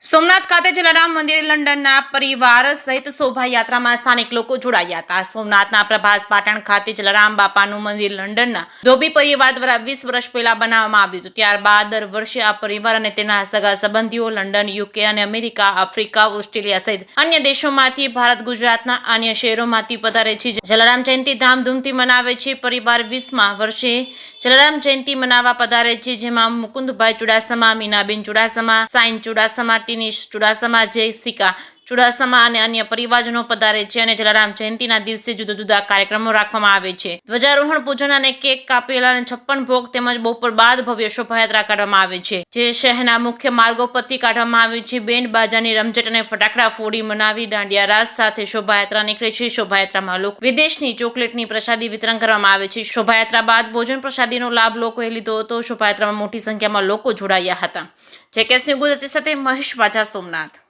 સોમનાથ ખાતે જલારામ મંદિર લંડનના પરિવાર સહિત શોભાયાત્રામાં સ્થાનિક લોકો જોડાયા હતા। સોમનાથના પ્રભાસ પાટણ ખાતે જલારામ બાપાનું મંદિર લંડનના ધોબી પરિવાર દ્વારા 20 વર્ષ પહેલા બનાવવામાં આવ્યું હતું। ત્યારબાદ દર વર્ષે આ પરિવાર અને તેના સગા સંબંધીઓ લંડન, યુકે અને અમેરિકા, આફ્રિકા, ઓસ્ટ્રેલિયા સહિત અન્ય દેશોમાંથી ભારત, ગુજરાતના અન્ય શહેરોમાંથી પધારે છે। જલારામ જયંતિ ધામધૂમથી મનાવે છે। પરિવાર 20મા વર્ષે જલારામ જયંતિ મનાવવા પધારે છે, જેમાં મુકુંદભાઈ ચુડાસમા, મીનાબેન ચુડાસમા, સાઈન ચુડાસમા, ટીનીશ ચુડાસમા, જયસિકા ચુડાસમા અને અન્ય પરિવારજનો પધારે છે અને જલારામ જયંતિના દિવસે જુદા જુદા કાર્યક્રમો રાખવામાં આવે છે। ધ્વજારોહણ, પૂજન અને કેક કાપેલા અને 56 ભોગ તેમજ બપોર બાદ ભવ્ય શોભાયાત્રા કાઢવામાં આવે છે, જે શહેરના મુખ્ય માર્ગો પરથી કાઢવામાં આવે છે। બેન્ડ બાજાની રમઝટ અને ફટાકડા ફોડી મનાવી દાંડિયા રાસ સાથે શોભાયાત્રા નીકળે છે। શોભાયાત્રામાં લોકો વિદેશની ચોકલેટની પ્રસાદી વિતરણ કરવામાં આવે છે। શોભાયાત્રા બાદ ભોજન પ્રસાદીનો લાભ લોકોએ લીધો હતો। શોભાયાત્રામાં મોટી સંખ્યામાં લોકો જોડાયા હતા। જે કે સિંહ ગુજરાતી સાથે મહેશ વાજા, સોમનાથ।